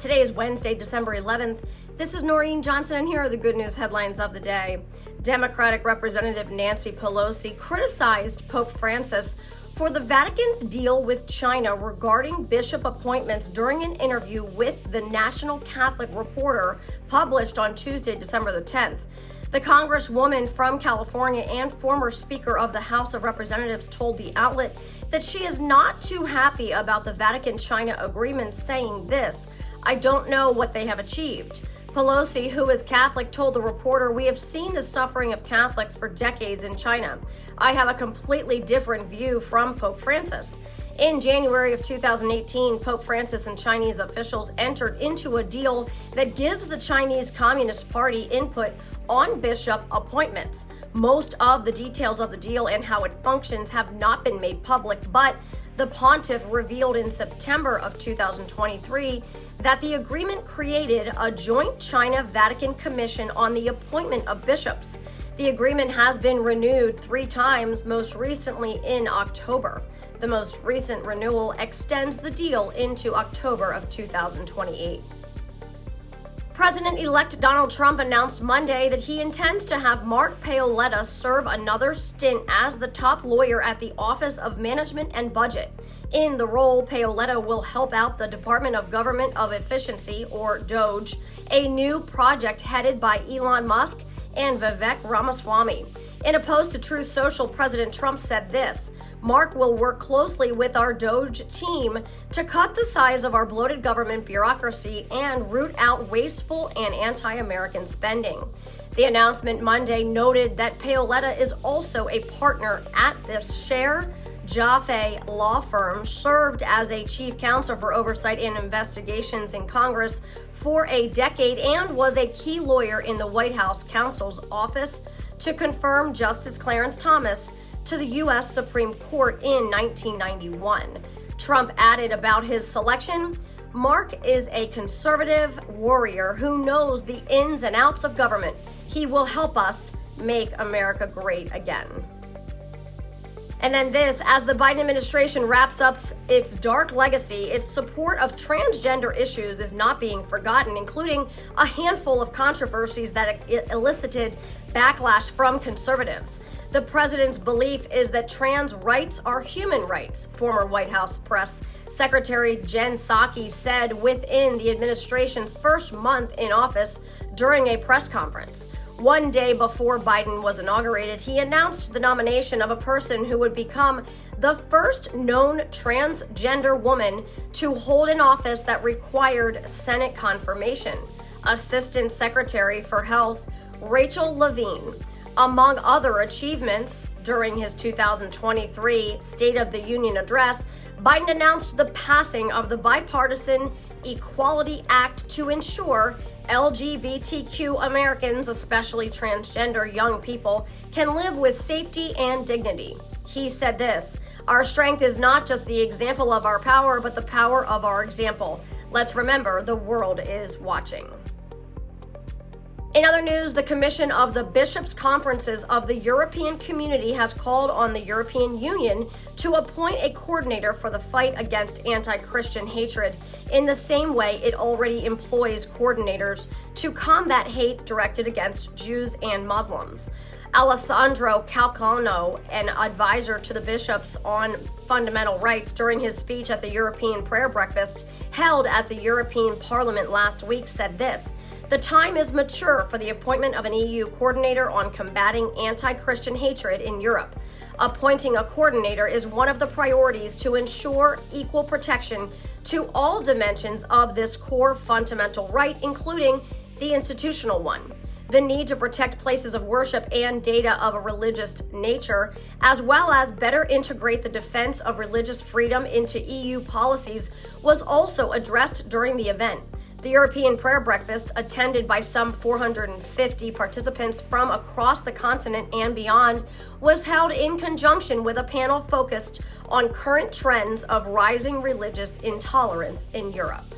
Today is Wednesday, December 11th. This is Noreen Johnson, and here are the good news headlines of the day. Democratic Representative Nancy Pelosi criticized Pope Francis for the Vatican's deal with China regarding bishop appointments during an interview with the National Catholic Reporter published on Tuesday, December the 10th. The Congresswoman from California and former Speaker of the House of Representatives told the outlet that she is not too happy about the Vatican-China agreement, saying this, "I don't know what they have achieved." Pelosi, who is Catholic, told the reporter, "We have seen the suffering of Catholics for decades in China. I have a completely different view from Pope Francis." In January of 2018, Pope Francis and Chinese officials entered into a deal that gives the Chinese Communist Party input on bishop appointments. Most of the details of the deal and how it functions have not been made public, but the pontiff revealed in September of 2023 that the agreement created a joint China-Vatican commission on the appointment of bishops. The agreement has been renewed 3 times, most recently in October. The most recent renewal extends the deal into October of 2028. President-elect Donald Trump announced Monday that he intends to have Mark Paoletta serve another stint as the top lawyer at the Office of Management and Budget. In the role, Paoletta will help out the Department of Government of Efficiency, or DOGE, a new project headed by Elon Musk and Vivek Ramaswamy. In a post to Truth Social, President Trump said this, "Mark will work closely with our DOGE team to cut the size of our bloated government bureaucracy and root out wasteful and anti-American spending." The announcement Monday noted that Paoletta is also a partner at this Sher Jaffe law firm, served as a chief counsel for oversight and investigations in Congress for a decade, and was a key lawyer in the White House counsel's office to confirm Justice Clarence Thomas to the U.S. Supreme Court in 1991. Trump added about his selection, "Mark is a conservative warrior who knows the ins and outs of government. He will help us make America great again." And then this, as the Biden administration wraps up its dark legacy, its support of transgender issues is not being forgotten, including a handful of controversies that elicited backlash from conservatives. The president's belief is that trans rights are human rights, former White House Press Secretary Jen Psaki said within the administration's first month in office during a press conference. One day before Biden was inaugurated, he announced the nomination of a person who would become the first known transgender woman to hold an office that required Senate confirmation, Assistant Secretary for Health Rachel Levine. Among other achievements, during his 2023 State of the Union address, Biden announced the passing of the Bipartisan Equality Act to ensure LGBTQ Americans, especially transgender young people, can live with safety and dignity. He said this, "Our strength is not just the example of our power, but the power of our example. Let's remember the world is watching." In other news, the Commission of the Bishops' Conferences of the European Community has called on the European Union to appoint a coordinator for the fight against anti-Christian hatred in the same way it already employs coordinators to combat hate directed against Jews and Muslims. Alessandro Calcano, an advisor to the bishops on fundamental rights during his speech at the European Prayer Breakfast held at the European Parliament last week, said this, "The time is mature for the appointment of an EU coordinator on combating anti-Christian hatred in Europe. Appointing a coordinator is one of the priorities to ensure equal protection to all dimensions of this core fundamental right, including the institutional one. The need to protect places of worship and data of a religious nature, as well as better integrate the defense of religious freedom into EU policies, was also addressed during the event. The European Prayer Breakfast, attended by some 450 participants from across the continent and beyond, was held in conjunction with a panel focused on current trends of rising religious intolerance in Europe.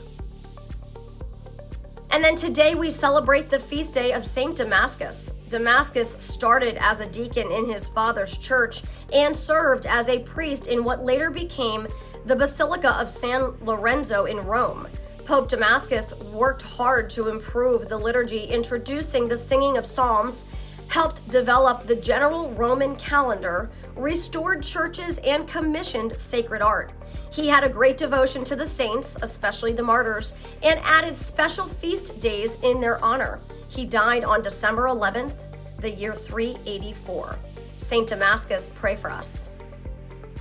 And then today we celebrate the feast day of Saint Damasus. Damasus started as a deacon in his father's church and served as a priest in what later became the Basilica of San Lorenzo in Rome. Pope Damasus worked hard to improve the liturgy, introducing the singing of psalms, helped develop the general Roman calendar, restored churches, and commissioned sacred art. He had a great devotion to the saints, especially the martyrs, and added special feast days in their honor. He died on December 11th, the year 384. St. Damasus, pray for us.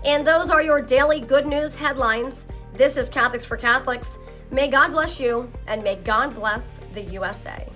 And those are your daily good news headlines. This is Catholics for Catholics. May God bless you, and may God bless the USA.